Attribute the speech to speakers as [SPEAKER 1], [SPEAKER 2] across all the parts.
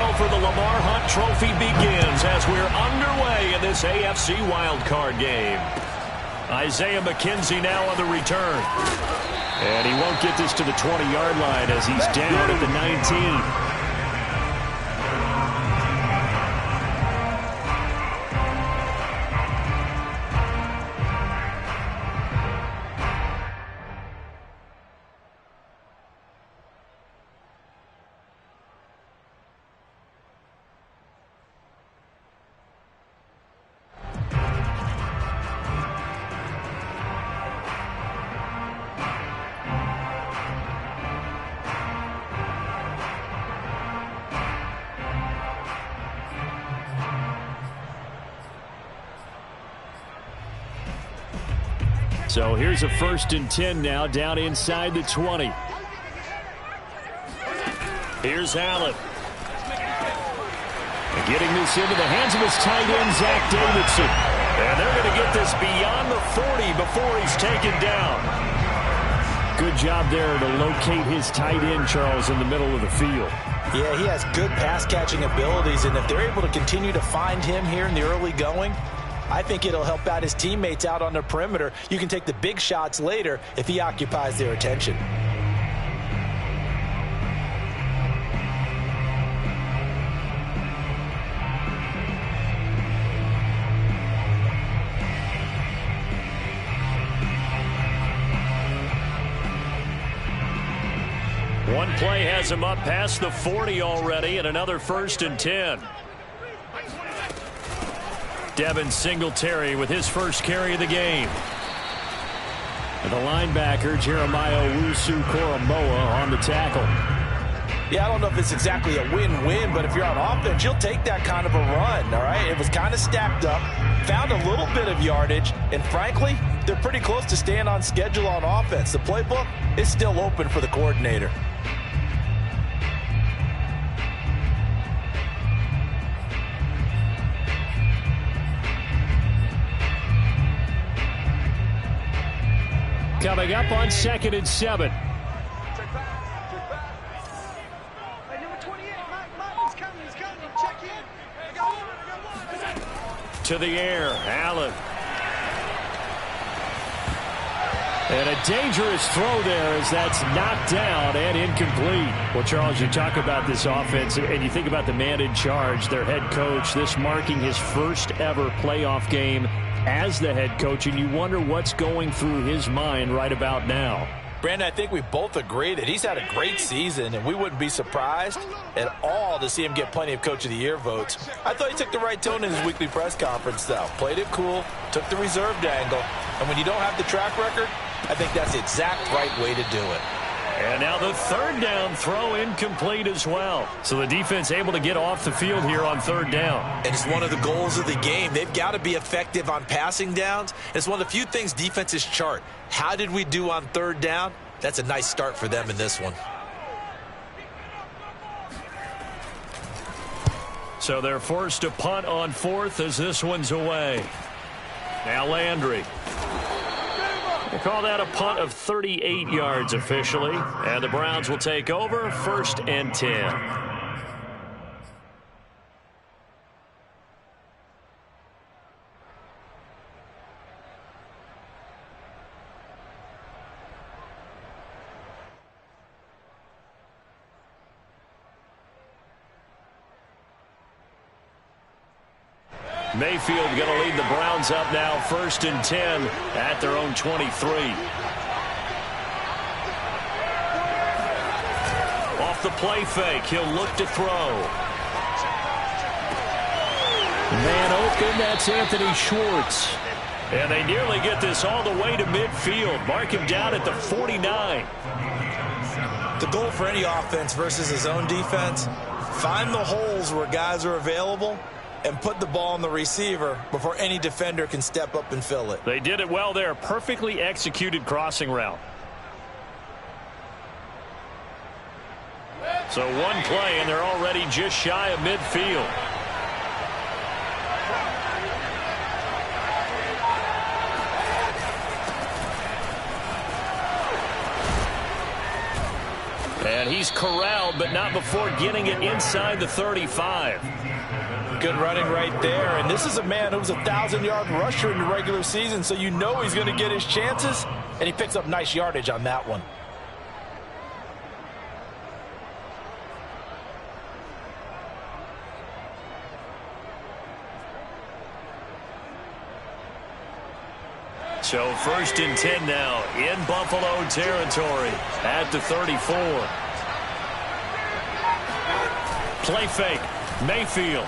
[SPEAKER 1] battle for the Lamar Hunt Trophy begins as we're underway in this AFC wildcard game. Isaiah McKenzie now on the return. And he won't get this to the 20-yard line as he's down at the 19. So here's a 1st and 10 now, down inside the 20. Here's Allen. Getting this into the hands of his tight end, Zach Davidson. And they're going to get this beyond the 40 before he's taken down. Good job there to locate his tight end, Charles, in the middle of the field.
[SPEAKER 2] Yeah, he has good pass-catching abilities, and if they're able to continue to find him here in the early going, I think it'll help out his teammates out on the perimeter. You can take the big shots later if he occupies their attention.
[SPEAKER 1] One play has him up past the 40 already, and another 1st and 10. Devin Singletary with his first carry of the game. And the linebacker, Jeremiah Owusu-Koramoah, on the tackle.
[SPEAKER 2] Yeah, I don't know if it's exactly a win-win, but if you're on offense, you'll take that kind of a run, all right? It was kind of stacked up, found a little bit of yardage, and frankly, they're pretty close to staying on schedule on offense. The playbook is still open for the coordinator.
[SPEAKER 1] Coming up on 2nd and 7. To the air, Allen. And a dangerous throw there as that's knocked down and incomplete. Well, Charles, you talk about this offense and you think about the man in charge, their head coach, this marking his first ever playoff game as the head coach, and you wonder what's going through his mind right about now.
[SPEAKER 2] Brandon, I think we both agree that he's had a great season, and we wouldn't be surprised at all to see him get plenty of Coach of the Year votes. I thought he took the right tone in his weekly press conference, though. Played it cool, took the reserved angle, and when you don't have the track record, I think that's the exact right way to do it.
[SPEAKER 1] And now the 3rd down throw incomplete as well. So the defense able to get off the field here on 3rd down.
[SPEAKER 2] And it's one of the goals of the game. They've got to be effective on passing downs. It's one of the few things defenses chart. How did we do on 3rd down? That's a nice start for them in this one.
[SPEAKER 1] So they're forced to punt on 4th as this one's away. Now Landry. They call that a punt of 38 yards officially. And the Browns will take over 1st and 10. Mayfield going to lead the Browns up now, 1st and 10 at their own 23. Off the play fake, he'll look to throw. Man open, that's Anthony Schwartz. And they nearly get this all the way to midfield. Mark him down at the 49.
[SPEAKER 2] The goal for any offense versus his own defense, find the holes where guys are available and put the ball on the receiver before any defender can step up and fill it.
[SPEAKER 1] They did it well there. Perfectly executed crossing route. So one play, and they're already just shy of midfield. And he's corralled, but not before getting it inside the 35.
[SPEAKER 2] Good running right there. And this is a man who was a 1,000-yard rusher in the regular season, so you know he's going to get his chances. And he picks up nice yardage on that one.
[SPEAKER 1] So 1st and 10 now in Buffalo territory at the 34. Play fake. Mayfield.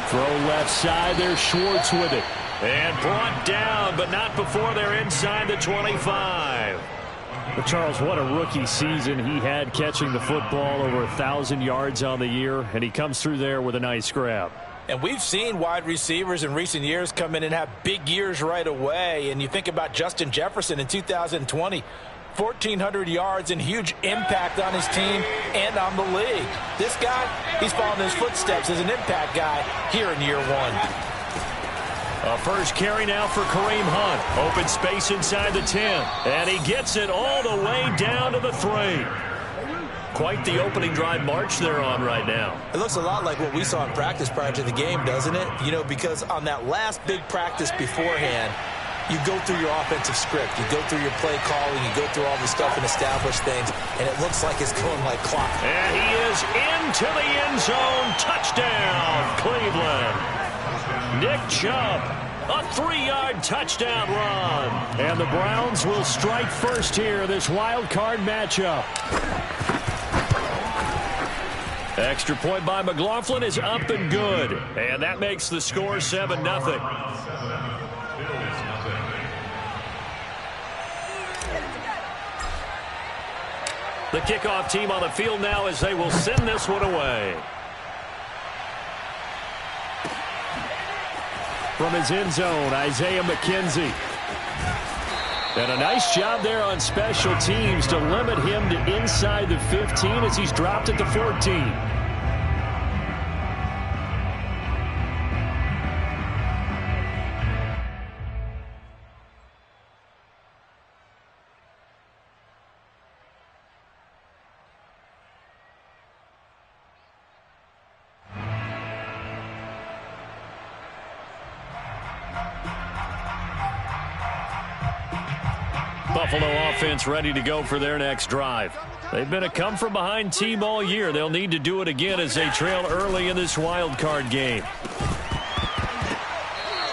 [SPEAKER 1] Throw left side. There's Schwartz with it. And brought down, but not before they're inside the 25. But Charles, what a rookie season he had catching the football, over 1,000 yards on the year, and he comes through there with a nice grab.
[SPEAKER 2] And we've seen wide receivers in recent years come in and have big years right away. And you think about Justin Jefferson in 2020, 1,400 yards and huge impact on his team and on the league. This guy, he's following his footsteps as an impact guy here in year one.
[SPEAKER 1] A first carry now for Kareem Hunt. Open space inside the 10. And he gets it all the way down to the 3. Quite the opening drive march they're on right now.
[SPEAKER 2] It looks a lot like what we saw in practice prior to the game, doesn't it? You know, because on that last big practice beforehand, you go through your offensive script. You go through your play calling. You go through all the stuff and establish things. And it looks like it's going like clock.
[SPEAKER 1] And he is into the end zone. Touchdown, Cleveland. Nick Chubb. A 3-yard touchdown run. And the Browns will strike first here, this wild card matchup. Extra point by McLaughlin is up and good. And that makes the score 7-0. The kickoff team on the field now as they will send this one away. From his end zone, Isaiah McKenzie. And a nice job there on special teams to limit him to inside the 15 as he's dropped at the 14. Buffalo offense ready to go for their next drive. They've been a come-from-behind team all year. They'll need to do it again as they trail early in this wild card game.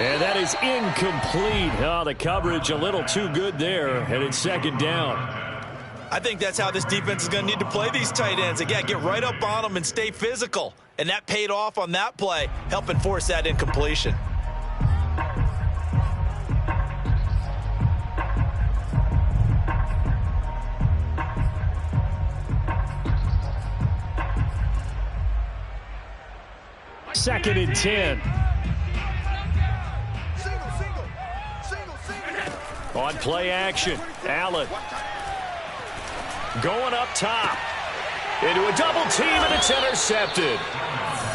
[SPEAKER 1] And that is incomplete. Oh, the coverage a little too good there, and it's 2nd down.
[SPEAKER 2] I think that's how this defense is going to need to play these tight ends. Again, get right up on them and stay physical. And that paid off on that play, helping force that incompletion.
[SPEAKER 1] Second and 10. On play action, Allen. Going up top. Into a double team, and it's intercepted.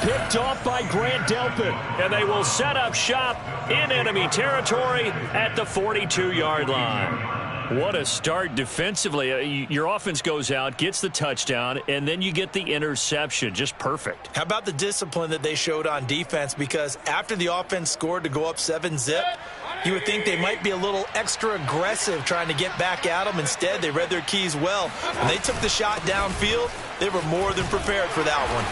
[SPEAKER 1] Picked off by Grant Delpit. And they will set up shop in enemy territory at the 42-yard line. What a start defensively. Your offense goes out, gets the touchdown, and then you get the interception. Just perfect.
[SPEAKER 2] How about the discipline that they showed on defense? Because after the offense scored to go up 7-zip, you would think they might be a little extra aggressive trying to get back at them. Instead, they read their keys well. When they took the shot downfield, they were more than prepared for that one.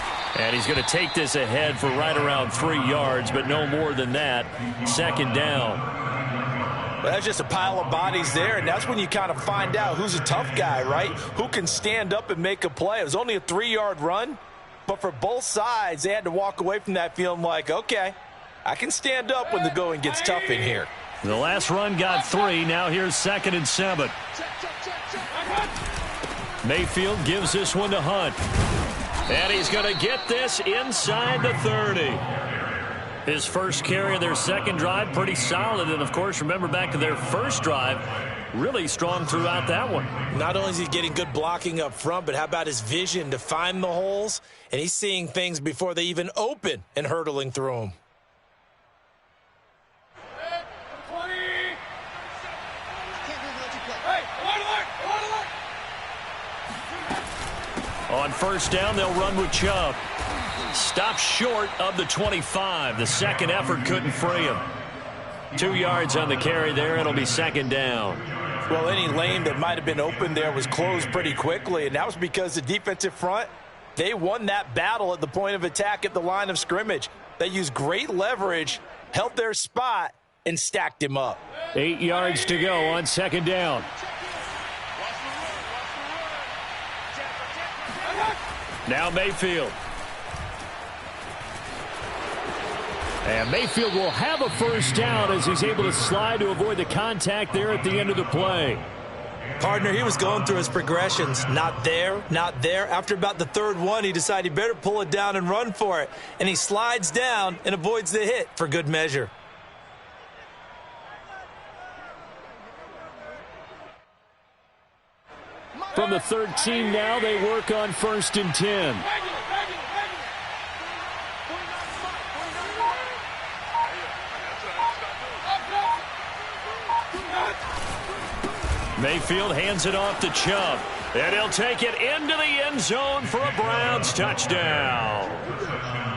[SPEAKER 1] And he's going to take this ahead for right around 3 yards, but no more than that. 2nd down.
[SPEAKER 2] Well, that's just a pile of bodies there, and that's when you kind of find out who's a tough guy, right? Who can stand up and make a play. It was only a 3-yard run, but for both sides, they had to walk away from that feeling like, okay, I can stand up when the going gets tough in here.
[SPEAKER 1] The last run got 3. Now here's 2nd and 7. Mayfield gives this one to Hunt. And he's going to get this inside the 30. His first carry of their second drive, pretty solid. And, of course, remember back to their first drive, really strong throughout that one.
[SPEAKER 2] Not only is he getting good blocking up front, but how about his vision to find the holes? And he's seeing things before they even open and hurdling through them.
[SPEAKER 1] On first down, they'll run with Chubb. Stopped short of the 25. The second effort couldn't free him. 2 yards on the carry there. It'll be second down.
[SPEAKER 2] Well, any lane that might have been open there was closed pretty quickly, and that was because the defensive front, they won that battle at the point of attack at the line of scrimmage. They used great leverage, held their spot, and stacked him up.
[SPEAKER 1] 8 yards to go on second down. Now Mayfield. And Mayfield will have a first down as he's able to slide to avoid the contact there at the end of the play.
[SPEAKER 3] Partner, he was going through his progressions. Not there, not there. After about the third one, he decided he better pull it down and run for it. And he slides down and avoids the hit for good measure.
[SPEAKER 1] From the 13 now, they work on first and 10. Mayfield hands it off to Chubb. And he'll take it into the end zone for a Browns touchdown.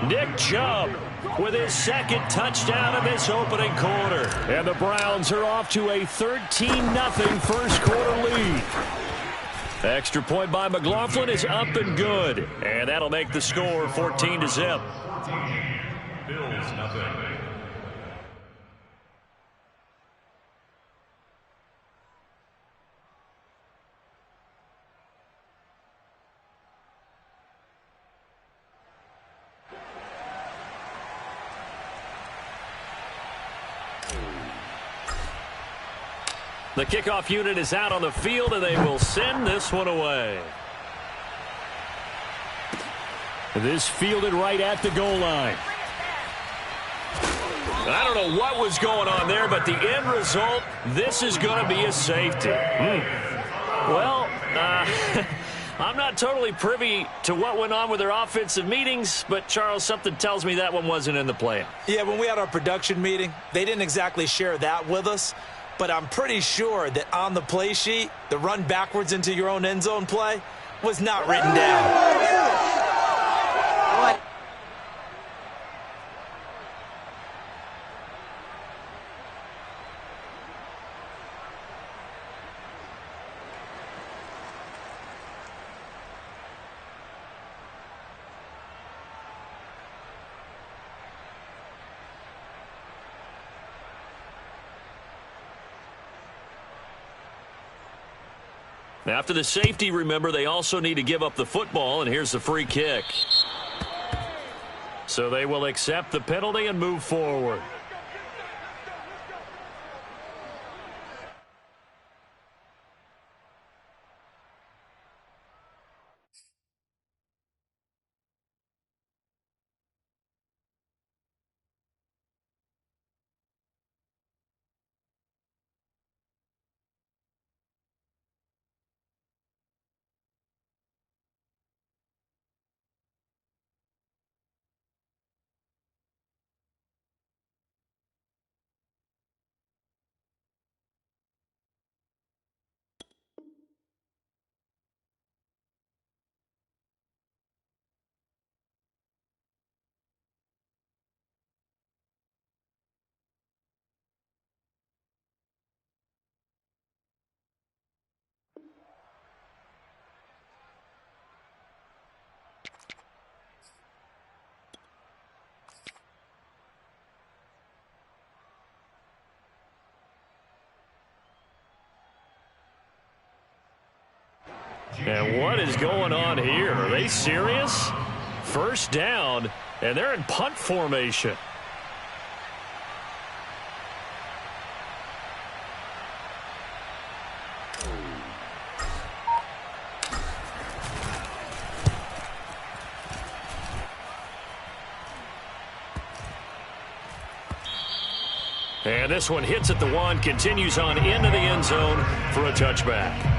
[SPEAKER 1] Nick Chubb with his second touchdown in this opening quarter. And the Browns are off to a 13-0 first quarter lead. Extra point by McLaughlin is up and good. And that'll make the score 14-0.
[SPEAKER 4] Bills nothing.
[SPEAKER 1] The kickoff unit is out on the field, and they will send this one away. This fielded right at the goal line. I don't know what was going on there, but the end result, this is going to be a safety. Well, I'm not totally privy to what went on with their offensive meetings, but, Charles, something tells me that one wasn't in the play.
[SPEAKER 3] Yeah, when we had our production meeting, they didn't exactly share that with us. But I'm pretty sure that on the play sheet, the run backwards into your own end zone play was not written down.
[SPEAKER 1] After the safety, remember, they also need to give up the football, and here's the free kick. So they will accept the penalty and move forward. And what is going on here? Are they serious? First down, and they're in punt formation. And this one hits at the one, continues on into the end zone for a touchback.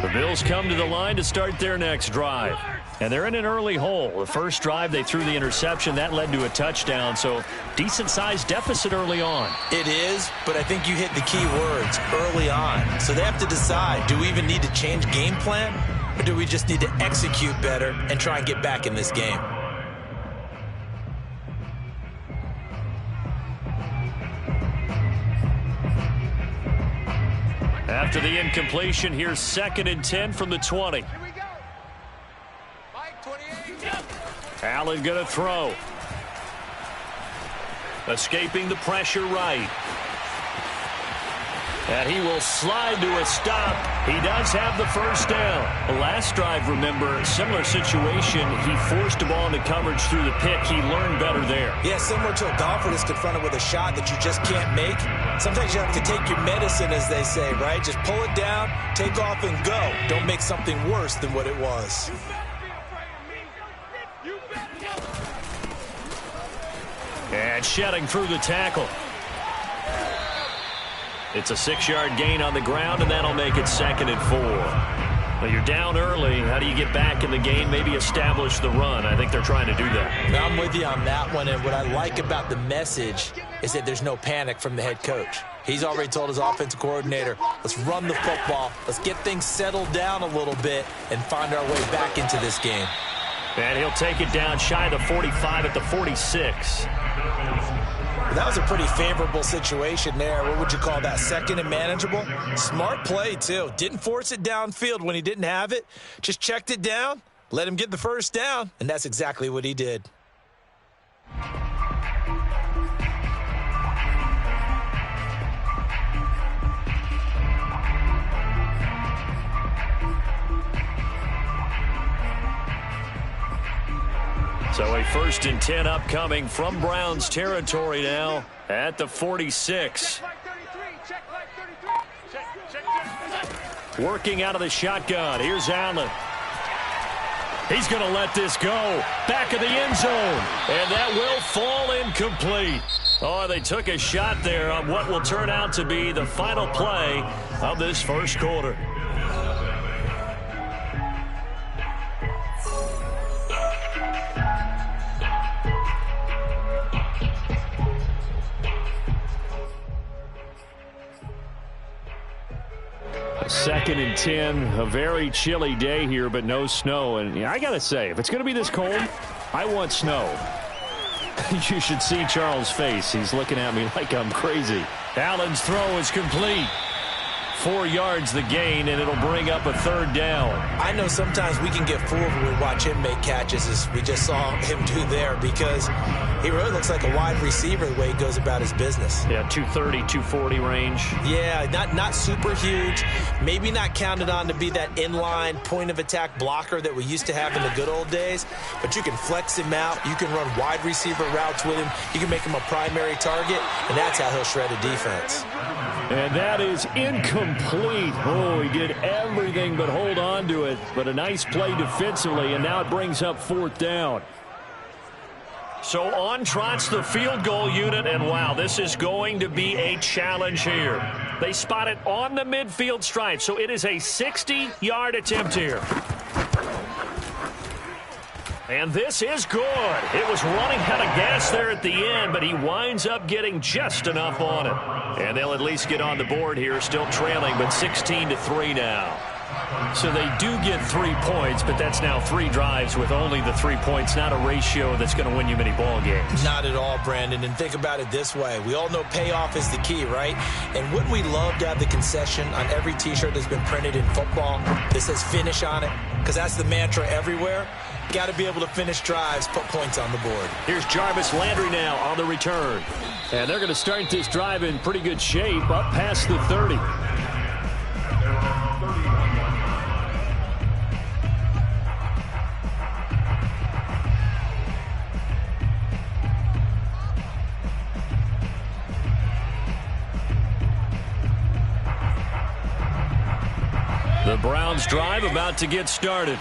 [SPEAKER 1] The Bills come to the line to start their next drive. And they're in an early hole. The first drive, they threw the interception. That led to a touchdown, so decent-sized deficit early on.
[SPEAKER 3] It is, but I think you hit the key words, early on. So they have to decide, do we even need to change game plan, or do we just need to execute better and try and get back in this game?
[SPEAKER 1] After the incompletion, here's 2nd and 10 from the 20. Allen going to throw. Escaping the pressure right. And he will slide to a stop. He does have the first down. The last drive, remember, similar situation. He forced the ball into coverage through the pick. He learned better there.
[SPEAKER 3] Yeah, similar to a golfer that's confronted with a shot that you just can't make. Sometimes you have to take your medicine, as they say, right? Just pull it down, take off, and go. Don't make something worse than what it was.
[SPEAKER 1] And shedding through the tackle. It's a 6-yard gain on the ground, and that'll make it 2nd and 4. Well, you're down early. How do you get back in the game? Maybe establish the run. I think they're trying to do that.
[SPEAKER 3] Now, I'm with you on that one, and what I like about the message is that there's no panic from the head coach. He's already told his offensive coordinator, let's run the football, let's get things settled down a little bit and find our way back into this game.
[SPEAKER 1] And he'll take it down shy of the 45 at the 46.
[SPEAKER 3] That was a pretty favorable situation there. What would you call that? 2nd and manageable? Smart play, too. Didn't force it downfield when he didn't have it. Just checked it down, let him get the first down, and that's exactly what he did.
[SPEAKER 1] So a 1st and 10 upcoming from Browns territory now at the 46. Working out of the shotgun. Here's Allen. He's going to let this go. Back of the end zone. And that will fall incomplete. Oh, they took a shot there on what will turn out to be the final play of this first quarter. Second and 10, a very chilly day here, but no snow. And I got to say, if it's going to be this cold, I want snow. You should see Charles' face. He's looking at me like I'm crazy. Allen's throw is complete. 4 yards the gain, and it'll bring up a 3rd down.
[SPEAKER 3] I know sometimes we can get fooled when we watch him make catches, as we just saw him do there, because he really looks like a wide receiver the way he goes about his business.
[SPEAKER 1] Yeah, 230, 240 range.
[SPEAKER 3] Yeah, not super huge. Maybe not counted on to be that inline point-of-attack blocker that we used to have in the good old days, but you can flex him out. You can run wide receiver routes with him. You can make him a primary target, and that's how he'll shred a defense.
[SPEAKER 1] And that is incomplete. Oh, he did everything but hold on to it. But a nice play defensively, and now it brings up 4th down. So on trots the field goal unit, and wow, this is going to be a challenge here. They spot it on the midfield stripe, so it is a 60-yard attempt here. And this is good. It was running out of gas there at the end, but he winds up getting just enough on it. And they'll at least get on the board here, still trailing, but 16-3 now. So they do get 3 points, but that's now 3 drives with only the 3 points, not a ratio that's going to win you many ball games.
[SPEAKER 3] Not at all, Brandon. And think about it this way. We all know payoff is the key, right? And wouldn't we love to have the concession on every T-shirt that's been printed in football that says finish on it? Because that's the mantra everywhere. Got to be able to finish drives, put points on the board.
[SPEAKER 1] Here's Jarvis Landry now on the return. And they're going to start this drive in pretty good shape, up past the 30. The Browns drive about to get started.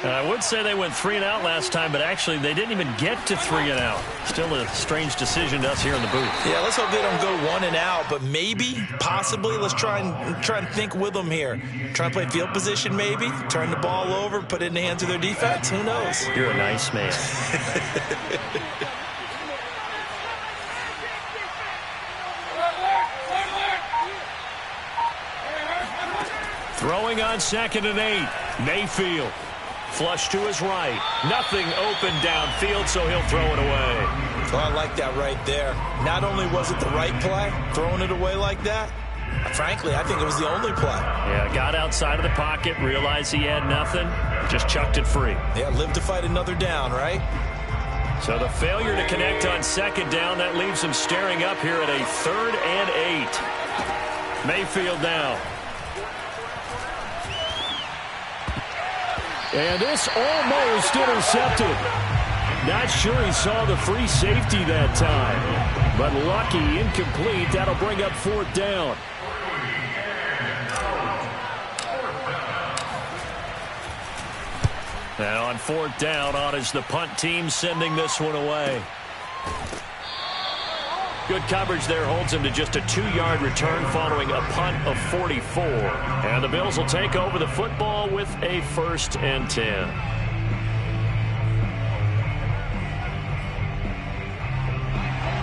[SPEAKER 1] I would say they went 3 and out last time, but actually they didn't even get to 3 and out. Still a strange decision to us here in the booth.
[SPEAKER 3] Yeah, let's hope they don't go 1 and out, but maybe, possibly, let's try and think with them here. Try and play field position maybe, turn the ball over, put it in the hands of their defense. Who knows?
[SPEAKER 1] You're a nice man. Throwing on 2nd and 8. Mayfield. Flush to his right. Nothing open downfield, so he'll throw it away.
[SPEAKER 3] Well, I like that right there. Not only was it the right play, throwing it away like that, frankly, I think it was the only play.
[SPEAKER 1] Yeah, got outside of the pocket, realized he had nothing, just chucked it free.
[SPEAKER 3] Yeah, live to fight another down, right?
[SPEAKER 1] So the failure to connect on 2nd down, that leaves him staring up here at a 3rd and 8. Mayfield now. And this almost intercepted. Not sure he saw the free safety that time. But lucky, incomplete. That'll bring up 4th down. Now on 4th down, on is the punt team sending this one away. Good coverage there holds him to just a 2-yard return following a punt of 44. And the Bills will take over the football with a 1st and 10.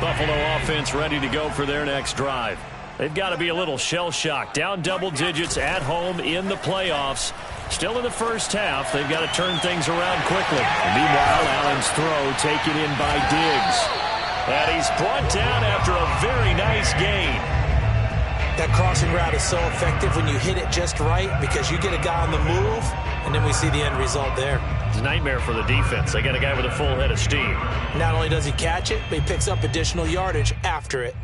[SPEAKER 1] Buffalo offense ready to go for their next drive. They've got to be a little shell-shocked. Down double digits at home in the playoffs. Still in the first half. They've got to turn things around quickly. And meanwhile, Allen's throw taken in by Diggs. And he's brought down after a very nice gain.
[SPEAKER 3] That crossing route is so effective when you hit it just right because you get a guy on the move, and then we see the end result there.
[SPEAKER 1] It's a nightmare for the defense. They got a guy with a full head of steam.
[SPEAKER 3] Not only does he catch it, but he picks up additional yardage after it.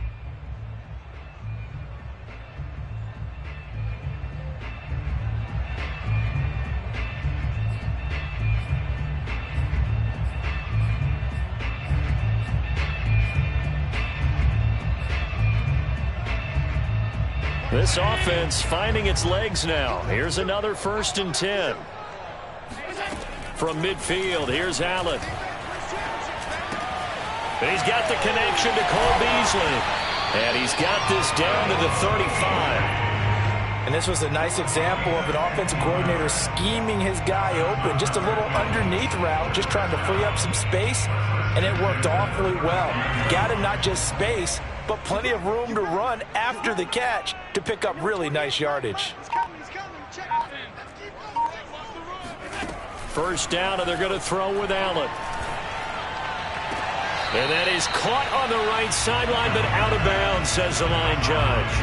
[SPEAKER 1] This offense finding its legs now. Here's another 1st and 10. From midfield, here's Allen. He's got the connection to Cole Beasley. And he's got this down to the 35.
[SPEAKER 3] And this was a nice example of an offensive coordinator scheming his guy open. Just a little underneath route, just trying to free up some space. And it worked awfully well. Got him not just space, but plenty of room to run after the catch to pick up really nice yardage.
[SPEAKER 1] 1st down, and they're going to throw with Allen. And that is caught on the right sideline, but out of bounds, says the line judge.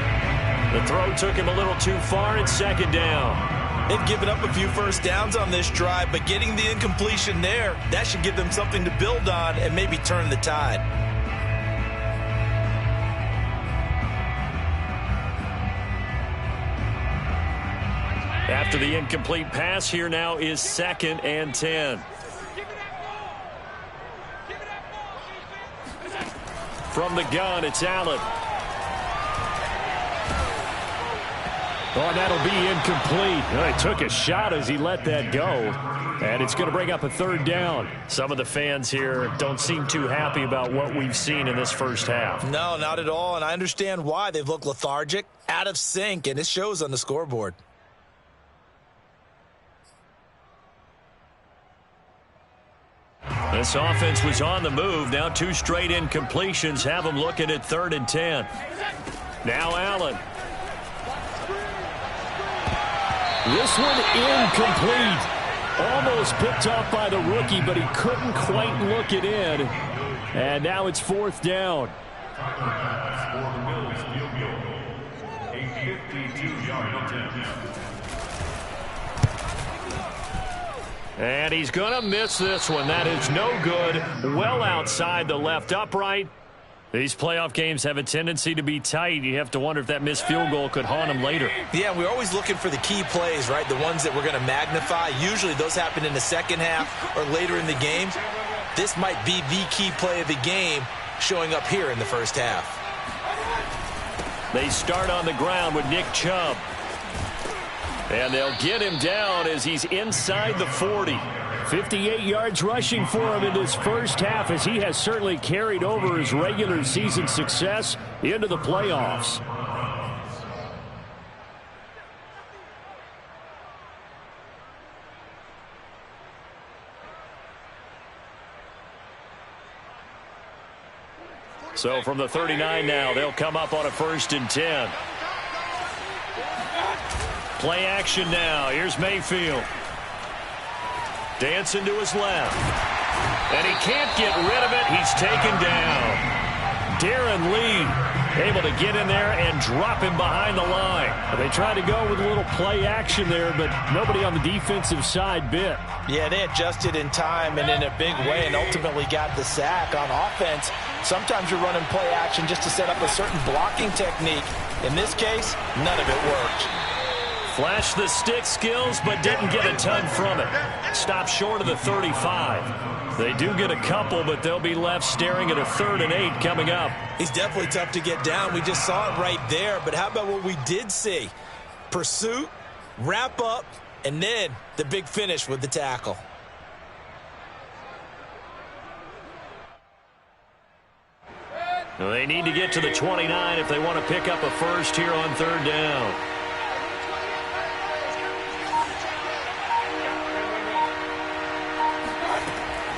[SPEAKER 1] The throw took him a little too far, and 2nd down.
[SPEAKER 3] They've given up a few 1st downs on this drive, but getting the incompletion there, that should give them something to build on and maybe turn the tide.
[SPEAKER 1] After the incomplete pass, here now is 2nd and 10. From the gun, it's Allen. Oh, and that'll be incomplete. Oh, he took a shot as he let that go. And it's going to bring up a 3rd down. Some of the fans here don't seem too happy about what we've seen in this first half.
[SPEAKER 3] No, not at all. And I understand why. They've looked lethargic, out of sync, and it shows on the scoreboard.
[SPEAKER 1] This offense was on the move. Now 2 straight incompletions have them looking at 3rd and 10. Now Allen. This one incomplete. Almost picked off by the rookie, but he couldn't quite look it in. And now it's 4th down.
[SPEAKER 4] For the Bills field goal, a 52-yard attempt.
[SPEAKER 1] And he's going to miss this one. That is no good. Well outside the left upright. These playoff games have a tendency to be tight. You have to wonder if that missed field goal could haunt him later.
[SPEAKER 3] Yeah, we're always looking for the key plays, right? The ones that we're going to magnify. Usually those happen in the second half or later in the game. This might be the key play of the game showing up here in the first half.
[SPEAKER 1] They start on the ground with Nick Chubb. And they'll get him down as he's inside the 40. 58 yards rushing for him in this first half, as he has certainly carried over his regular season success into the playoffs. So from the 39 now, they'll come up on a 1st and 10. Play action now. Here's Mayfield. Dancing to his left. And he can't get rid of it. He's taken down. Darren Lee able to get in there and drop him behind the line. They tried to go with a little play action there, but nobody on the defensive side bit.
[SPEAKER 3] Yeah, they adjusted in time and in a big way and ultimately got the sack. On offense, sometimes you're running play action just to set up a certain blocking technique. In this case, none of it worked.
[SPEAKER 1] Flashed the stick skills, but didn't get a ton from it. Stopped short of the 35. They do get a couple, but they'll be left staring at a 3rd and 8 coming up.
[SPEAKER 3] He's definitely tough to get down. We just saw it right there. But how about what we did see? Pursuit, wrap up, and then the big finish with the tackle.
[SPEAKER 1] Well, they need to get to the 29 if they want to pick up a first here on 3rd down.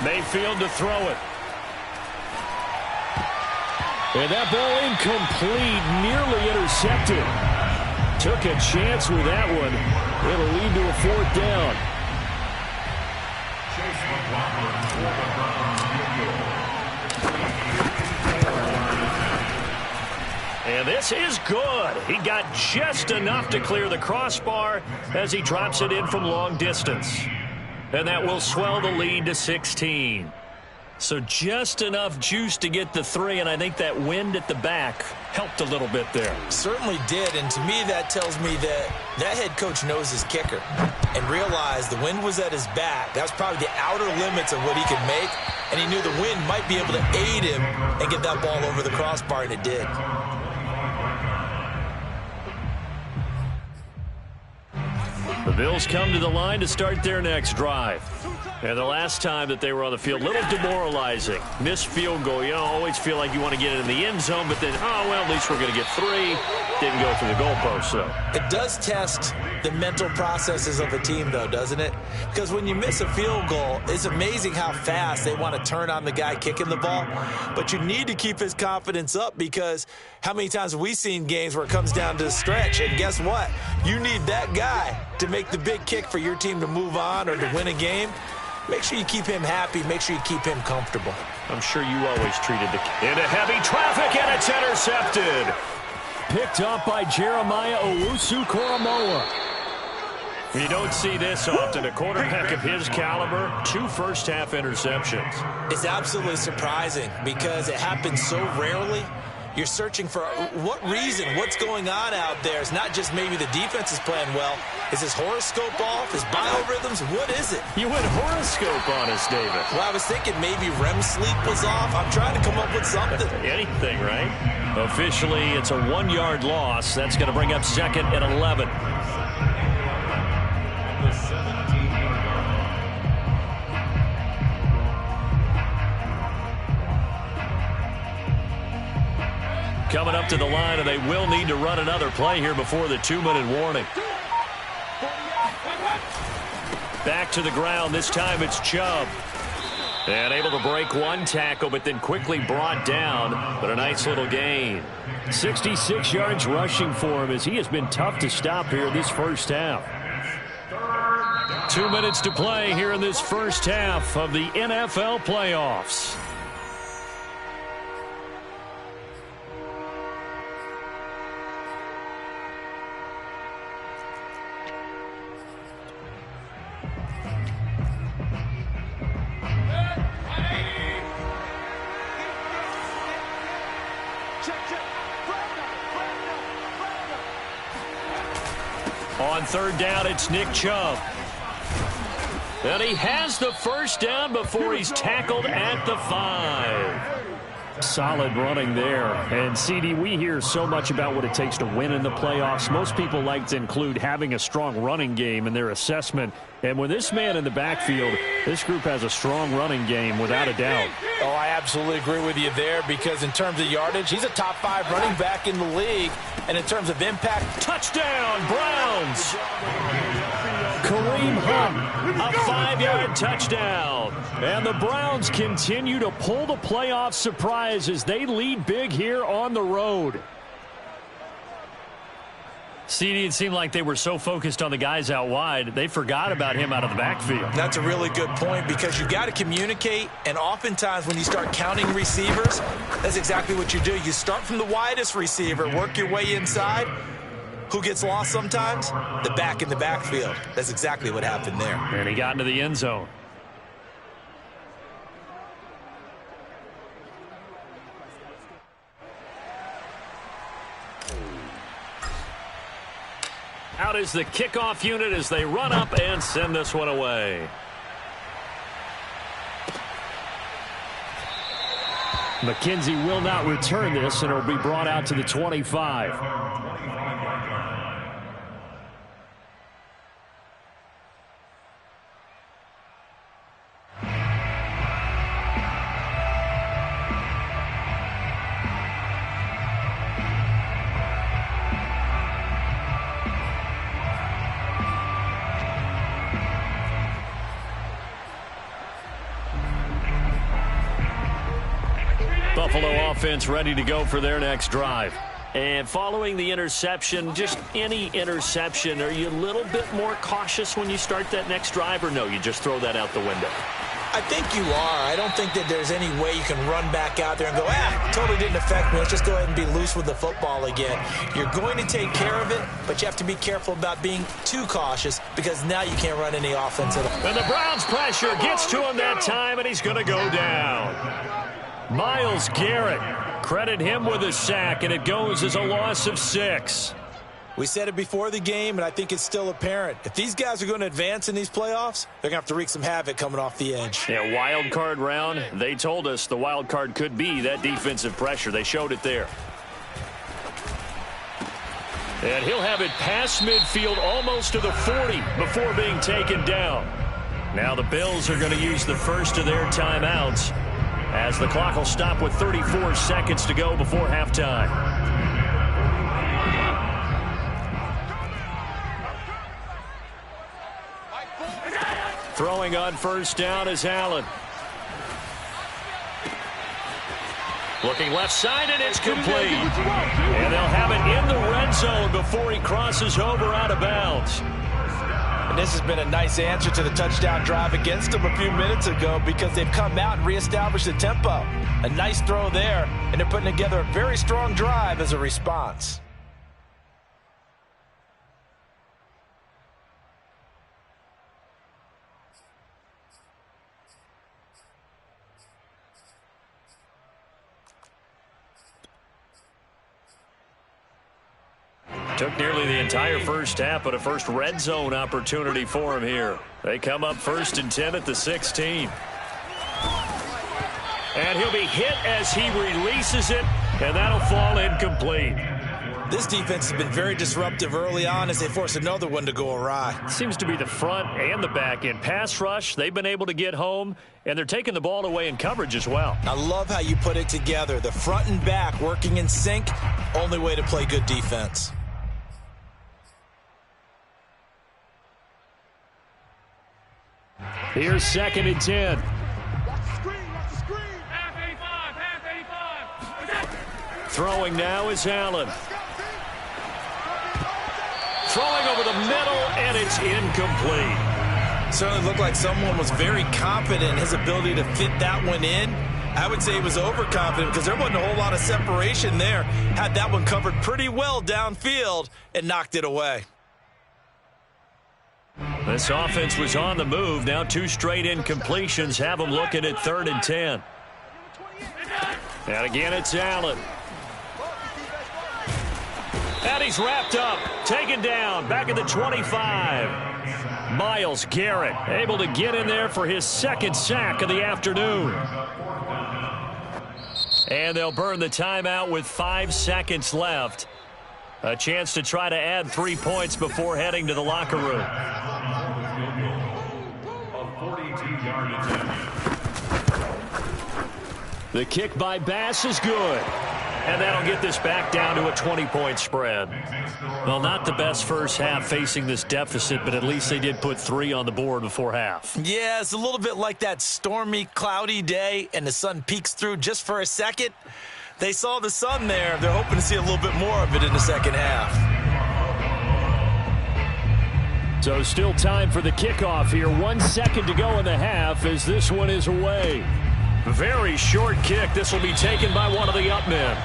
[SPEAKER 1] Mayfield to throw it. And that ball incomplete, nearly intercepted. Took a chance with that one. It'll lead to a 4th down. And this is good. He got just enough to clear the crossbar as he drops it in from long distance. And that will swell the lead to 16. So just enough juice to get the 3, and I think that wind at the back helped a little bit there.
[SPEAKER 3] Certainly did, and to me that tells me that head coach knows his kicker and realized the wind was at his back. That was probably the outer limits of what he could make, and he knew the wind might be able to aid him and get that ball over the crossbar, and it did.
[SPEAKER 1] The Bills come to the line to start their next drive. And the last time that they were on the field, a little demoralizing. Missed field goal. You know, always feel like you want to get it in the end zone, but then, oh, well, at least we're going to get 3. Didn't go through the goalpost, though.
[SPEAKER 3] It does test the mental processes of a team, though, doesn't it? Because when you miss a field goal, it's amazing how fast they want to turn on the guy kicking the ball. But you need to keep his confidence up, because how many times have we seen games where it comes down to the stretch? And guess what? You need that guy to make the big kick for your team to move on or to win a game. Make sure you keep him happy. Make sure you keep him comfortable.
[SPEAKER 1] I'm sure you always treated the kid into heavy traffic, and it's intercepted. Picked up by Jeremiah Owusu-Koramoah. You don't see this often. A quarterback of his caliber, 2 first-half interceptions.
[SPEAKER 3] It's absolutely surprising because it happens so rarely. You're searching for what reason, what's going on out there. It's not just maybe the defense is playing well. Is his horoscope off? His biorhythms? What is it?
[SPEAKER 1] You went horoscope on us, David.
[SPEAKER 3] Well, I was thinking maybe REM sleep was off. I'm trying to come up with something.
[SPEAKER 1] Anything, right? Officially, it's a 1-yard loss. That's going to bring up 2nd and 11. Coming up to the line, and they will need to run another play here before the 2-minute warning. Back to the ground. This time it's Chubb. And able to break 1 tackle, but then quickly brought down. But a nice little gain. 66 yards rushing for him, as he has been tough to stop here this first half. 2 minutes to play here in this first half of the NFL playoffs. On 3rd down, it's Nick Chubb. And he has the first down before he's tackled at the 5. Solid running there. And, CD, we hear so much about what it takes to win in the playoffs. Most people like to include having a strong running game in their assessment. And with this man in the backfield, this group has a strong running game without a doubt.
[SPEAKER 2] Oh, I absolutely agree with you there because in terms of yardage, he's a top 5 running back in the league. And in terms of impact,
[SPEAKER 1] touchdown, Browns! Kareem Hunt, a 5-yard touchdown. And the Browns continue to pull the playoff surprise as they lead big here on the road. CD, it seemed like they were so focused on the guys out wide, they forgot about him out of the backfield.
[SPEAKER 3] That's a really good point because you got to communicate, and oftentimes when you start counting receivers, that's exactly what you do. You start from the widest receiver, work your way inside. Who gets lost sometimes? The back in the backfield. That's exactly what happened there.
[SPEAKER 1] And he got into the end zone. Out is the kickoff unit as they run up and send this one away. McKenzie will not return this, and it will be brought out to the 25. Buffalo offense ready to go for their next drive. And following the interception, just any interception, are you a little bit more cautious when you start that next drive, or no, you just throw that out the window?
[SPEAKER 3] I think you are. I don't think that there's any way you can run back out there and go, totally didn't affect me. Let's just go ahead and be loose with the football again. You're going to take care of it, but you have to be careful about being too cautious because now you can't run any offense at all.
[SPEAKER 1] And the Browns pressure gets to him that time, and he's going to go down. Myles Garrett, credit him with a sack, and it goes as a loss of 6.
[SPEAKER 3] We said it before the game, and I think it's still apparent. If these guys are going to advance in these playoffs, they're going to have to wreak some havoc coming off the edge.
[SPEAKER 1] Yeah, wild card round. They told us the wild card could be that defensive pressure. They showed it there. And he'll have it past midfield almost to the 40 before being taken down. Now the Bills are going to use the first of their timeouts, as the clock will stop with 34 seconds to go before halftime. Throwing on first down is Allen. Looking left side, and it's complete. And they'll have it in the red zone before he crosses over out of bounds.
[SPEAKER 2] And this has been a nice answer to the touchdown drive against them a few minutes ago because they've come out and reestablished the tempo. A nice throw there, and they're putting together a very strong drive as a response.
[SPEAKER 1] Took nearly the entire first half, but a first red zone opportunity for him here. They come up 1st and 10 at the 16. And he'll be hit as he releases it, and that'll fall incomplete.
[SPEAKER 3] This defense has been very disruptive early on as they force another one to go awry.
[SPEAKER 1] Seems to be the front and the back end. Pass rush, they've been able to get home, and they're taking the ball away in coverage as well.
[SPEAKER 3] I love how you put it together. The front and back working in sync, only way to play good defense.
[SPEAKER 1] Here's 2nd and 10. Throwing now is Allen. Throwing over the middle, and it's incomplete.
[SPEAKER 3] Certainly looked like someone was very confident in his ability to fit that one in. I would say he was overconfident because there wasn't a whole lot of separation there. Had that one covered pretty well downfield and knocked it away.
[SPEAKER 1] This offense was on the move. Now 2 straight incompletions have them looking at 3rd and 10. And again, it's Allen. And he's wrapped up, taken down, back at the 25. Myles Garrett able to get in there for his 2nd sack of the afternoon. And they'll burn the timeout with 5 seconds left. A chance to try to add 3 points before heading to the locker room. The kick by Bass is good. And that'll get this back down to a 20-point spread. Well, not the best first half facing this deficit, but at least they did put 3 on the board before half.
[SPEAKER 3] Yeah, it's a little bit like that stormy, cloudy day, and the sun peeks through just for a second. They saw the sun there. They're hoping to see a little bit more of it in the second half.
[SPEAKER 1] So still time for the kickoff here. 1 second to go in the half as this one is away. Very short kick. This will be taken by one of the up men.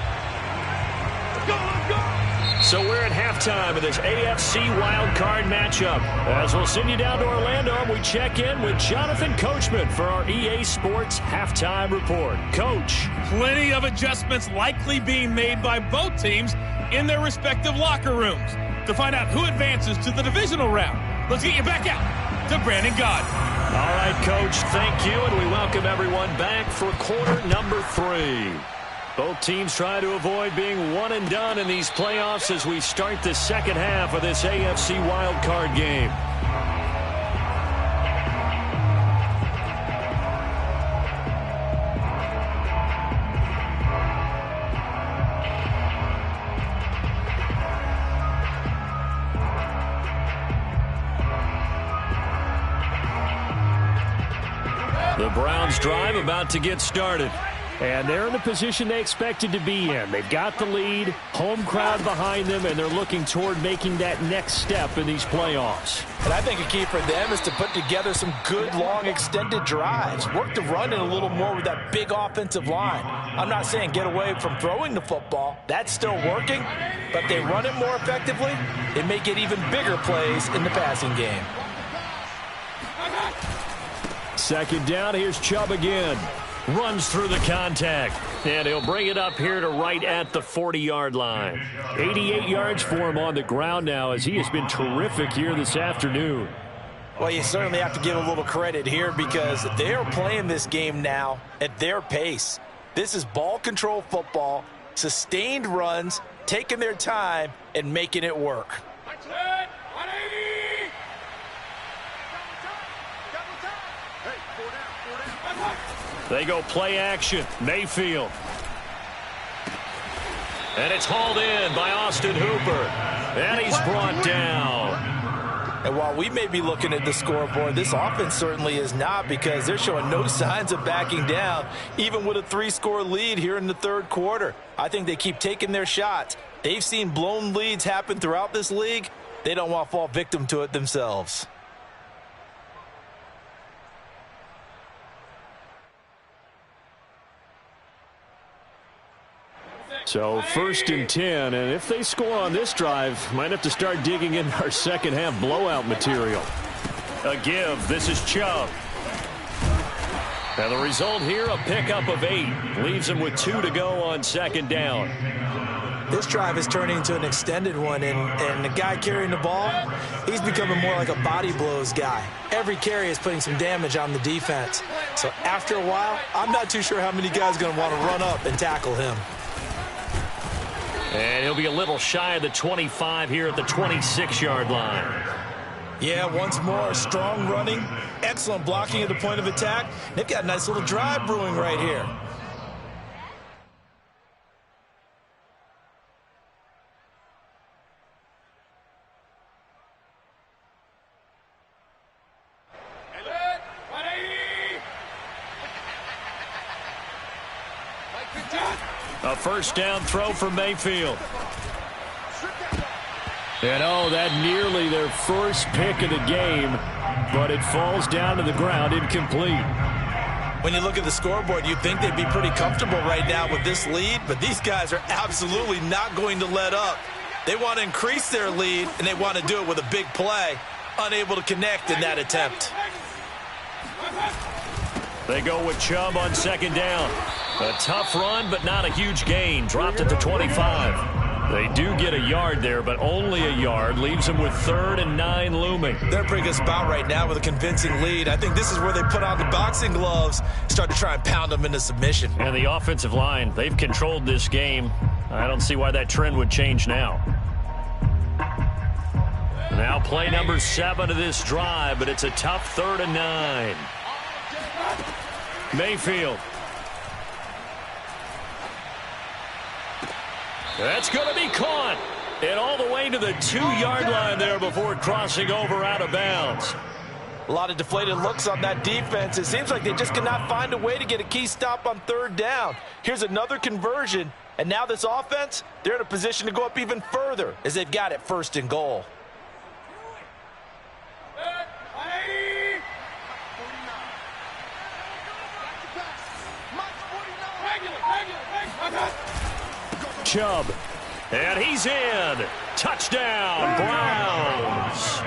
[SPEAKER 1] So we're at halftime of this AFC wildcard matchup. As we'll send you down to Orlando, we check in with Jonathan Coachman for our EA Sports Halftime Report. Coach.
[SPEAKER 5] Plenty of adjustments likely being made by both teams in their respective locker rooms. To find out who advances to the divisional round, let's get you back out to Brandon Gaudin.
[SPEAKER 1] All right, Coach, thank you, and we welcome everyone back for quarter number 3. Both teams try to avoid being one and done in these playoffs as we start the second half of this AFC wildcard game. The Browns drive about to get started. And they're in the position they expected to be in. They've got the lead, home crowd behind them, and they're looking toward making that next step in these playoffs.
[SPEAKER 3] And I think a key for them is to put together some good, long, extended drives. Work the run in a little more with that big offensive line. I'm not saying get away from throwing the football. That's still working. But they run it more effectively, they may get even bigger plays in the passing game.
[SPEAKER 1] Second down, here's Chubb again. Runs through the contact, and he'll bring it up here to right at the 40-yard line. 88 yards for him on the ground now as he has been terrific here this afternoon.
[SPEAKER 3] Well, you certainly have to give a little credit here because they are playing this game now at their pace. This is ball control football, sustained runs, taking their time, and making it work.
[SPEAKER 1] They go play action. Mayfield. And it's hauled in by Austin Hooper. And he's brought down.
[SPEAKER 3] And while we may be looking at the scoreboard, this offense certainly is not because they're showing no signs of backing down, even with a 3-score lead here in the third quarter. I think they keep taking their shots. They've seen blown leads happen throughout this league. They don't want to fall victim to it themselves.
[SPEAKER 1] So 1st and 10, and if they score on this drive, might have to start digging in our second half blowout material. A give. This is Chubb. And the result here, a pickup of 8. Leaves him with 2 to go on second down.
[SPEAKER 3] This drive is turning into an extended one, and the guy carrying the ball, he's becoming more like a body blows guy. Every carry is putting some damage on the defense. So after a while, I'm not too sure how many guys are going to want to run up and tackle him.
[SPEAKER 1] And he'll be a little shy of the 25 here at the 26-yard line.
[SPEAKER 3] Yeah, once more, strong running, excellent blocking at the point of attack. They've got a nice little drive brewing right here.
[SPEAKER 1] A first down throw for Mayfield. And oh, that nearly their first pick of the game, but it falls down to the ground, incomplete.
[SPEAKER 3] When you look at the scoreboard, you'd think they'd be pretty comfortable right now with this lead, but these guys are absolutely not going to let up. They want to increase their lead, and they want to do it with a big play, unable to connect in that attempt.
[SPEAKER 1] They go with Chubb on second down. A tough run, but not a huge gain. Dropped at the 25. They do get a yard there, but only a yard. Leaves them with 3rd and 9 looming.
[SPEAKER 3] They're in a pretty good spot right now with a convincing lead. I think this is where they put on the boxing gloves, start to try and pound them into submission.
[SPEAKER 1] And the offensive line, they've controlled this game. I don't see why that trend would change now. Now play number 7 of this drive, but it's a tough 3rd and 9. Mayfield. That's going to be caught. And all the way to the 2-yard line there before crossing over out of bounds.
[SPEAKER 2] A lot of deflated looks on that defense. It seems like they just cannot find a way to get a key stop on 3rd down. Here's another conversion. And now this offense, they're in a position to go up even further as they've got it 1st and goal.
[SPEAKER 1] Chubb, and he's in. Touchdown, Browns.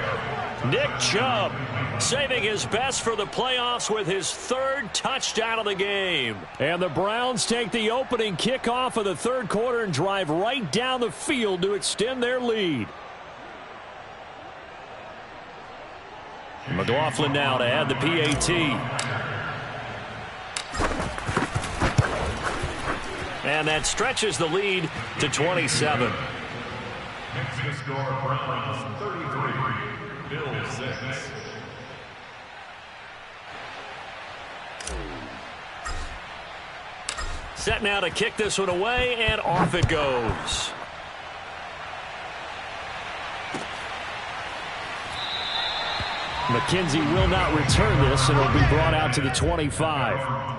[SPEAKER 1] Nick Chubb saving his best for the playoffs with his 3rd touchdown of the game. And the Browns take the opening kickoff of the 3rd quarter and drive right down the field to extend their lead. McLaughlin now to add the PAT. And that stretches the lead to 27.
[SPEAKER 4] Next to score, Browns 33, Bills 6.
[SPEAKER 1] Set now to kick this one away, and off it goes. McKenzie will not return this, and it'll be brought out to the 25.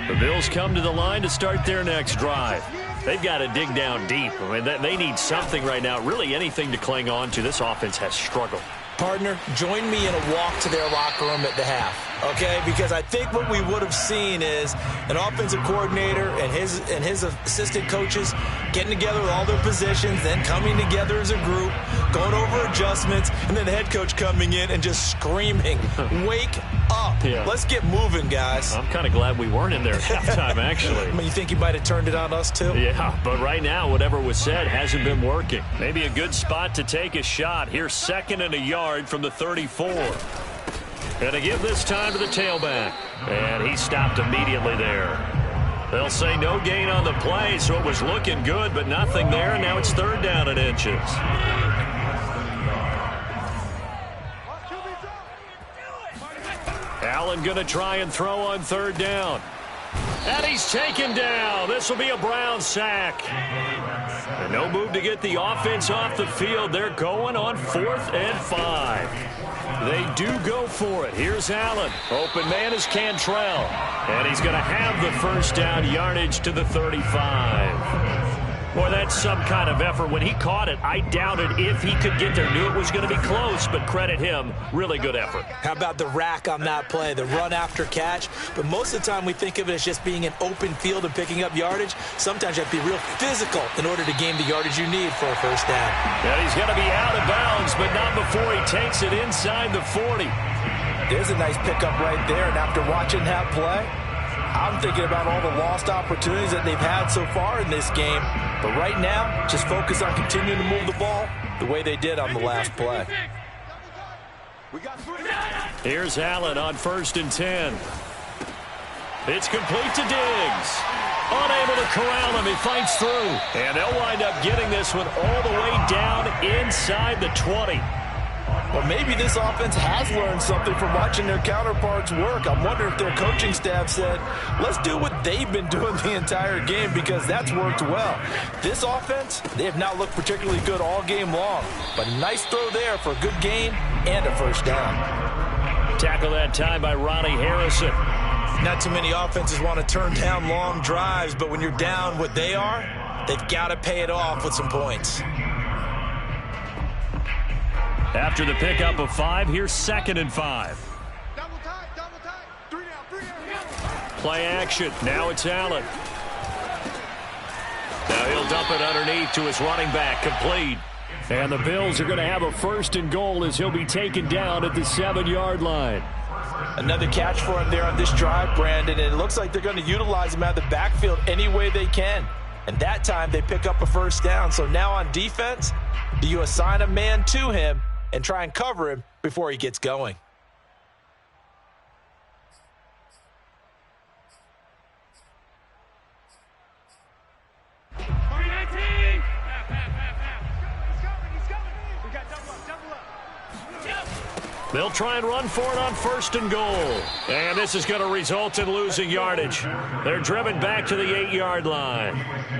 [SPEAKER 1] The Bills come to the line to start their next drive. They've got to dig down deep. I mean, they need something right now, really anything to cling on to. This offense has struggled.
[SPEAKER 3] Partner, join me in a walk to their locker room at the half, okay? Because I think what we would have seen is an offensive coordinator and his assistant coaches getting together with all their positions, then coming together as a group, going over adjustments, and then the head coach coming in and just screaming, wake up.
[SPEAKER 1] Yeah.
[SPEAKER 3] Let's get moving, guys.
[SPEAKER 1] I'm kind of glad we weren't in there at halftime, actually.
[SPEAKER 3] I mean, you think he might have turned it on us, too?
[SPEAKER 1] Yeah, but right now, whatever was said hasn't been working. Maybe a good spot to take a shot. Here's 2nd and a yard from the 34. And to give this time to the tailback. And he stopped immediately there. They'll say no gain on the play, so it was looking good, but nothing there, and now it's 3rd down and inches. Allen going to try and throw on 3rd down. And he's taken down. This will be a Brown sack. And no move to get the offense off the field. They're going on 4th and 5. They do go for it. Here's Allen. Open man is Cantrell. And he's going to have the 1st down yardage to the 35. Boy, that's some kind of effort. When he caught it, I doubted if he could get there. Knew it was going to be close, but credit him. Really good effort.
[SPEAKER 3] How about the rack on that play, the run after catch? But most of the time we think of it as just being an open field and picking up yardage. Sometimes you have to be real physical in order to gain the yardage you need for a 1st down.
[SPEAKER 1] And he's going to be out of bounds, but not before he takes it inside the 40.
[SPEAKER 2] There's a nice pickup right there, and after watching that play, I'm thinking about all the lost opportunities that they've had so far in this game. But right now, just focus on continuing to move the ball the way they did on the last play.
[SPEAKER 1] Here's Allen on 1st and 10. It's complete to Diggs. Unable to corral him. He fights through. And they'll wind up getting this one all the way down inside the 20.
[SPEAKER 2] Well, maybe this offense has learned something from watching their counterparts work. I wonder if their coaching staff said, let's do what they've been doing the entire game, because that's worked well. This offense, they have not looked particularly good all game long. But nice throw there for a good gain and a 1st down.
[SPEAKER 1] Tackle that time by Ronnie Harrison.
[SPEAKER 3] Not too many offenses want to turn down long drives, but when you're down what they are, they've got to pay it off with some points.
[SPEAKER 1] After the pickup of 5, here's 2nd and 5. Play action. Now it's Allen. Now he'll dump it underneath to his running back. Complete. And the Bills are going to have a 1st and goal as he'll be taken down at the 7-yard line.
[SPEAKER 3] Another catch for him there on this drive, Brandon, and it looks like they're going to utilize him out of the backfield any way they can. And that time they pick up a 1st down. So now on defense, do you assign a man to him and try and cover him before he gets going?
[SPEAKER 1] They'll try and run for it on 1st and goal. And this is going to result in losing yardage. They're driven back to the 8-yard line.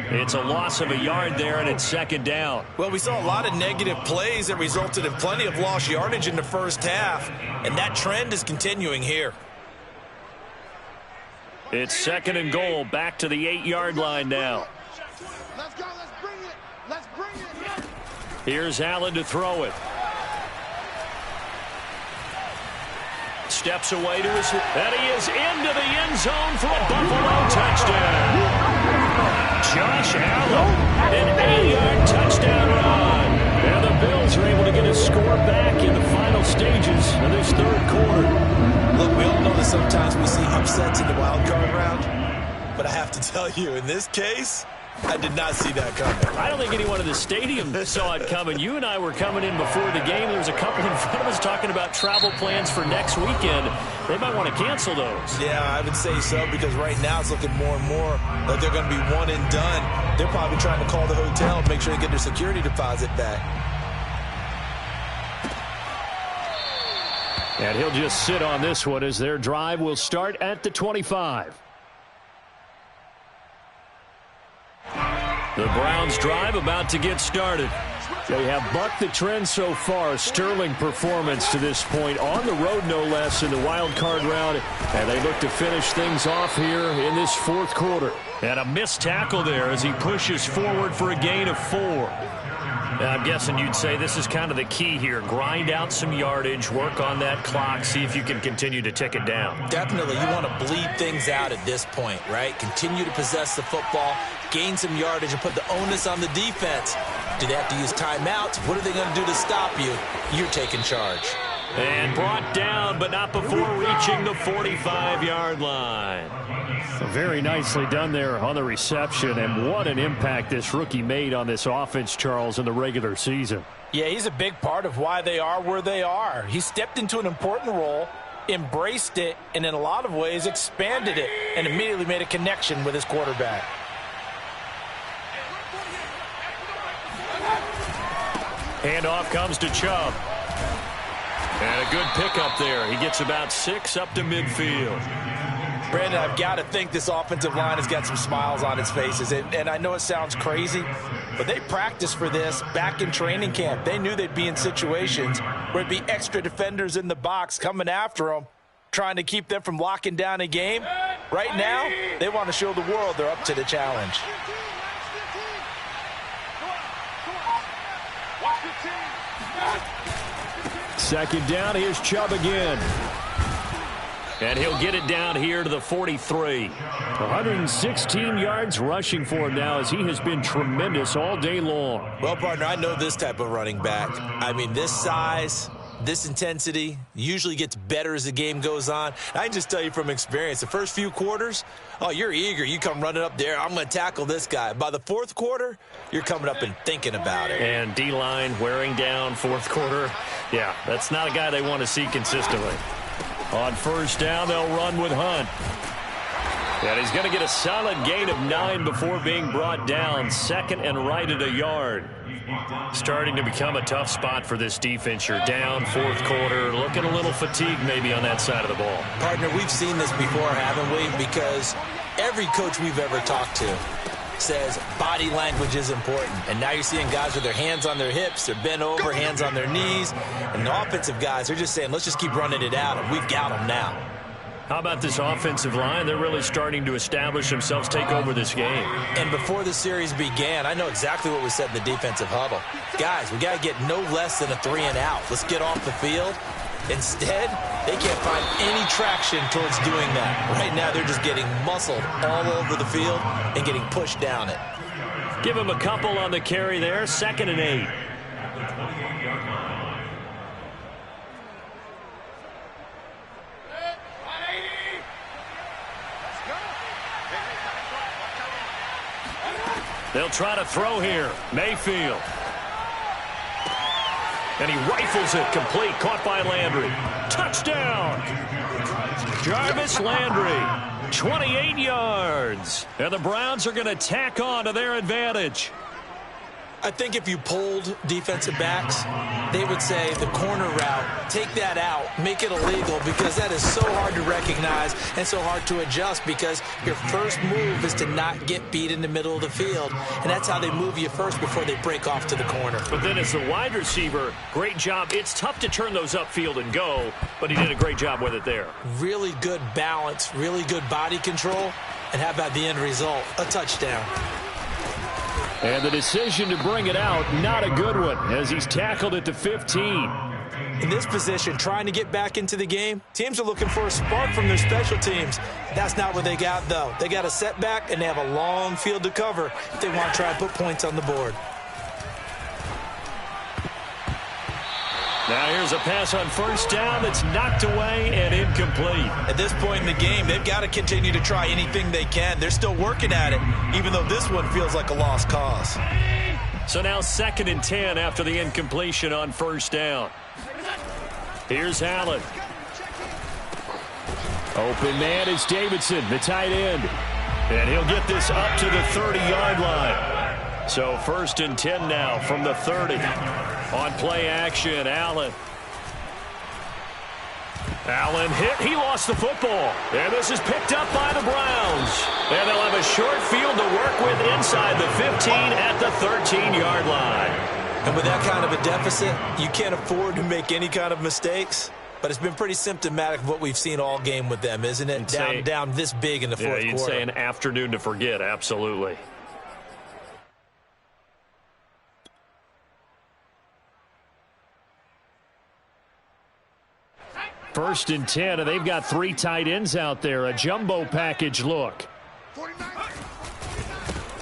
[SPEAKER 1] It's a loss of a yard there, and it's 2nd down.
[SPEAKER 3] Well, we saw a lot of negative plays that resulted in plenty of lost yardage in the first half, and that trend is continuing here.
[SPEAKER 1] It's 2nd and goal, back to the 8-yard line now.
[SPEAKER 6] Let's go, let's bring it. Let's bring it.
[SPEAKER 1] Here's Allen to throw it. Steps away to his, and he is into the end zone for a Buffalo touchdown. Josh Allen, an 8-yard touchdown run. And the Bills are able to get a score back in the final stages of this 3rd quarter.
[SPEAKER 3] Look, we all know that sometimes we see upsets in the wild card round, but I have to tell you, in this case, I did not see that coming.
[SPEAKER 1] I don't think anyone in the stadium saw it coming. You and I were coming in before the game. There was a couple in front of us talking about travel plans for next weekend. They might want to cancel those. Yeah,
[SPEAKER 3] I would say so, because right now it's looking more and more like they're going to be one and done. They're probably trying to call the hotel and make sure they get their security deposit back.
[SPEAKER 1] And he'll just sit on this one as their drive will start at the 25. The Browns drive about to get started. They have bucked the trend so far. Sterling performance to this point on the road, no less, in the wild card round. And they look to finish things off here in this 4th quarter. And a missed tackle there as he pushes forward for a gain of 4. I'm guessing you'd say this is kind of the key here. Grind out some yardage, work on that clock, see if you can continue to tick it down.
[SPEAKER 3] Definitely. You want to bleed things out at this point, right? Continue to possess the football, gain some yardage, and put the onus on the defense. Do they have to use timeouts? What are they going to do to stop you? You're taking charge.
[SPEAKER 1] And brought down, but not before reaching the 45-yard line. Very nicely done there on the reception, and what an impact this rookie made on this offense, Charles, in the regular season.
[SPEAKER 3] Yeah, he's a big part of why they are where they are. He stepped into an important role, embraced it, and in a lot of ways expanded it, and immediately made a connection with his quarterback.
[SPEAKER 1] Handoff comes to Chubb. And a good pickup there. He gets about 6 up to midfield.
[SPEAKER 3] Brandon, I've got to think this offensive line has got some smiles on its faces. And I know it sounds crazy, but they practiced for this back in training camp. They knew they'd be in situations where it'd be extra defenders in the box coming after them, trying to keep them from locking down a game. Right now, they want to show the world they're up to the challenge.
[SPEAKER 1] Second down, here's Chubb again. And he'll get it down here to the 43. 116 yards rushing for him now as he has been tremendous all day long.
[SPEAKER 3] Well, partner, I know this type of running back. I mean, this size, this intensity usually gets better as the game goes on. I can just tell you from experience, the first few quarters, oh, you're eager. You come running up there, I'm going to tackle this guy. By the 4th quarter, you're coming up and thinking about it.
[SPEAKER 1] And D-line wearing down 4th quarter. Yeah, that's not a guy they want to see consistently. On first down, they'll run with Hunt. And he's going to get a solid gain of 9 before being brought down. Second and right at a yard. Starting to become a tough spot for this defense. You're down 4th quarter, looking a little fatigued maybe on that side of the ball.
[SPEAKER 3] Partner, we've seen this before, haven't we? Because every coach we've ever talked to says body language is important. And now you're seeing guys with their hands on their hips, they're bent over, hands on their knees. And the offensive guys, they're just saying, let's just keep running it out, and we've got them now.
[SPEAKER 1] How about this offensive line? They're really starting to establish themselves, take over this game.
[SPEAKER 3] And before the series began, I know exactly what was said in the defensive huddle. Guys, we got to get no less than a 3 and out. Let's get off the field. Instead, they can't find any traction towards doing that. Right now, they're just getting muscled all over the field and getting pushed down it.
[SPEAKER 1] Give him a couple on the carry there, 2nd and 8. They'll try to throw here. Mayfield. And he rifles it complete. Caught by Landry. Touchdown! Jarvis Landry. 28 yards. And the Browns are going to tack on to their advantage.
[SPEAKER 3] I think if you polled defensive backs, they would say the corner route, take that out, make it illegal, because that is so hard to recognize and so hard to adjust, because your first move is to not get beat in the middle of the field, and that's how they move you first before they break off to the corner.
[SPEAKER 1] But then as the wide receiver, great job. It's tough to turn those upfield and go, but he did a great job with it there.
[SPEAKER 3] Really good balance, really good body control, and how about the end result? A touchdown.
[SPEAKER 1] And the decision to bring it out, not a good one, as he's tackled at the 15.
[SPEAKER 3] In this position, trying to get back into the game, teams are looking for a spark from their special teams. That's not what they got, though. They got a setback, and they have a long field to cover if they want to try and put points on the board.
[SPEAKER 1] Now here's a pass on 1st down that's knocked away and incomplete.
[SPEAKER 3] At this point in the game, they've got to continue to try anything they can. They're still working at it, even though this one feels like a lost cause.
[SPEAKER 1] So now 2nd and 10 after the incompletion on 1st down. Here's Allen. Open man is Davidson, the tight end. And he'll get this up to the 30-yard line. So 1st and 10 now from the 30. On play action, Allen. Allen hit. He lost the football. And this is picked up by the Browns. And they'll have a short field to work with inside the 15 at the 13-yard line.
[SPEAKER 3] And with that kind of a deficit, you can't afford to make any kind of mistakes. But it's been pretty symptomatic of what we've seen all game with them, isn't it? Down this big in the fourth quarter.
[SPEAKER 1] You'd say an afternoon to forget, absolutely. First and 10, and they've got 3 tight ends out there. A jumbo package look.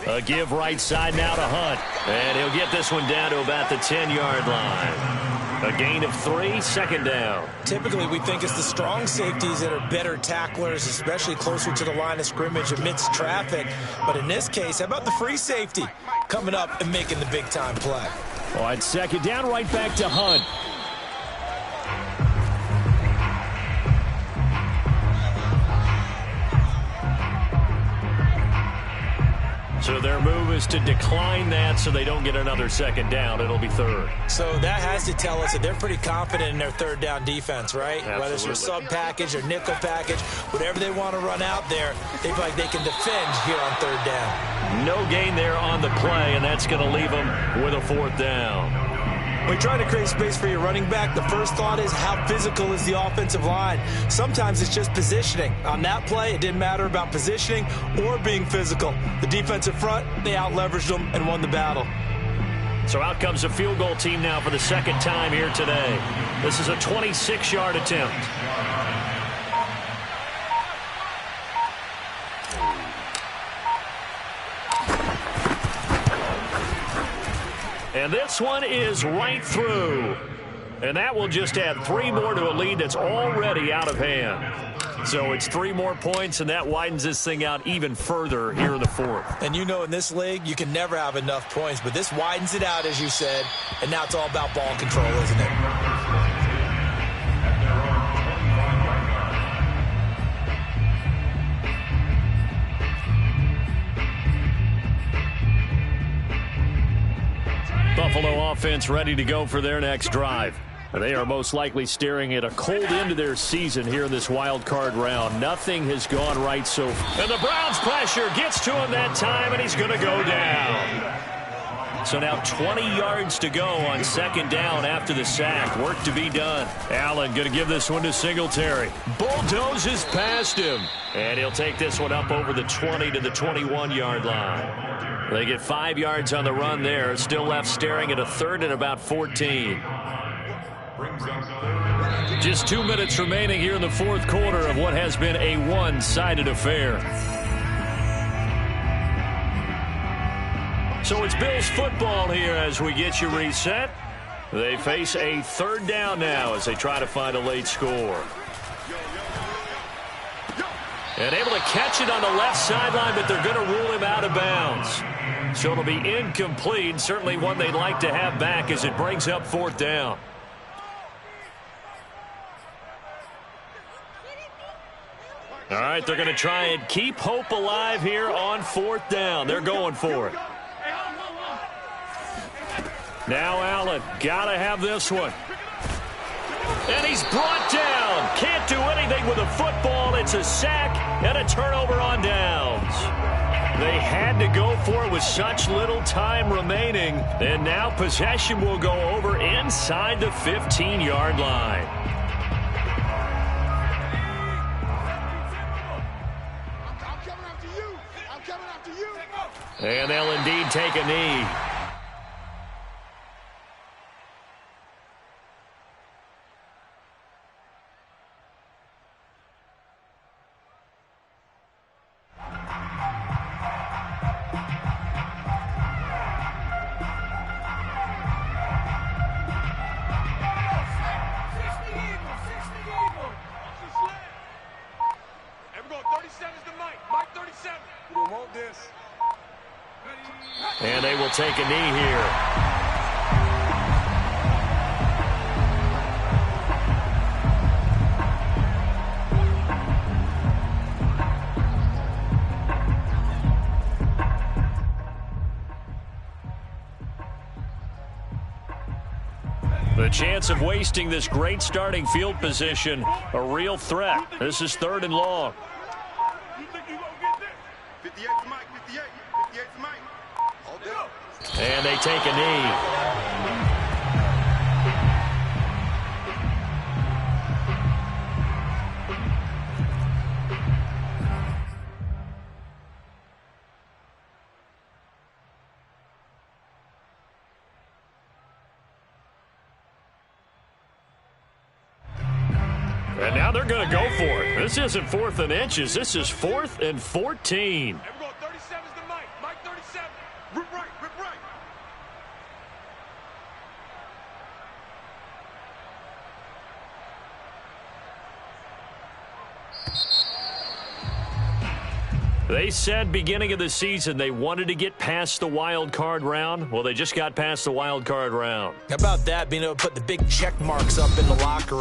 [SPEAKER 1] A give right side now to Hunt. And he'll get this one down to about the 10-yard line. A gain of 3, 2nd down.
[SPEAKER 3] Typically, we think it's the strong safeties that are better tacklers, especially closer to the line of scrimmage amidst traffic. But in this case, how about the free safety coming up and making the big-time play?
[SPEAKER 1] On 2nd down, right back to Hunt. So their move is to decline that so they don't get another 2nd down. It'll be 3rd.
[SPEAKER 3] So that has to tell us that they're pretty confident in their 3rd down defense, right?
[SPEAKER 1] Absolutely.
[SPEAKER 3] Whether it's their sub package or nickel package, whatever they want to run out there, they feel like they can defend here on 3rd down.
[SPEAKER 1] No gain there on the play, and that's going to leave them with a 4th down.
[SPEAKER 3] When you try to create space for your running back, the first thought is how physical is the offensive line. Sometimes it's just positioning. On that play, it didn't matter about positioning or being physical. The defensive front, they out-leveraged them and won the battle.
[SPEAKER 1] So out comes a field goal team now for the 2nd time here today. This is a 26-yard attempt. And this one is right through. And that will just add 3 more to a lead that's already out of hand. So it's 3 more points, and that widens this thing out even further here in the 4th.
[SPEAKER 3] And you know in this league, you can never have enough points, but this widens it out, as you said, and now it's all about ball control, isn't it?
[SPEAKER 1] Buffalo offense ready to go for their next drive. They are most likely staring at a cold end to their season here in this wild card round. Nothing has gone right so far. And the Browns pressure gets to him that time, and he's going to go down. So now 20 yards to go on 2nd down after the sack. Work to be done. Allen going to give this one to Singletary. Bulldozes past him. And he'll take this one up over the 20 to the 21-yard line. They get 5 yards on the run there. Still left staring at a 3rd and about 14. Just 2 minutes remaining here in the fourth quarter of what has been a one-sided affair. So it's Bills football here as we get you reset. They face a third down now as they try to find a late score. And able to catch it on the left sideline, but they're going to rule him out of bounds. So it'll be incomplete, certainly one they'd like to have back as it brings up fourth down. All right, they're going to try and keep hope alive here on fourth down. They're going for it. Now Allen, got to have this one. And he's brought down. Can't do anything with the football. It's a sack and a turnover on downs. They had to go for it with such little time remaining. And now possession will go over inside the 15-yard line.
[SPEAKER 6] I'm coming after you. I'm coming after you.
[SPEAKER 1] And they'll indeed take a knee. And they will take a knee here. The chance of wasting this great starting field position, a real threat. This is third and long.
[SPEAKER 6] 58 to Mike, 58 to Mike.
[SPEAKER 1] And they take a knee. And now they're going to go for it. This isn't fourth and inches. This is 4th and 14. They said beginning of the season they wanted to get past the wild card round. Well, they just got past the wild card round.
[SPEAKER 3] How about that, being able to put the big check marks up in the locker room?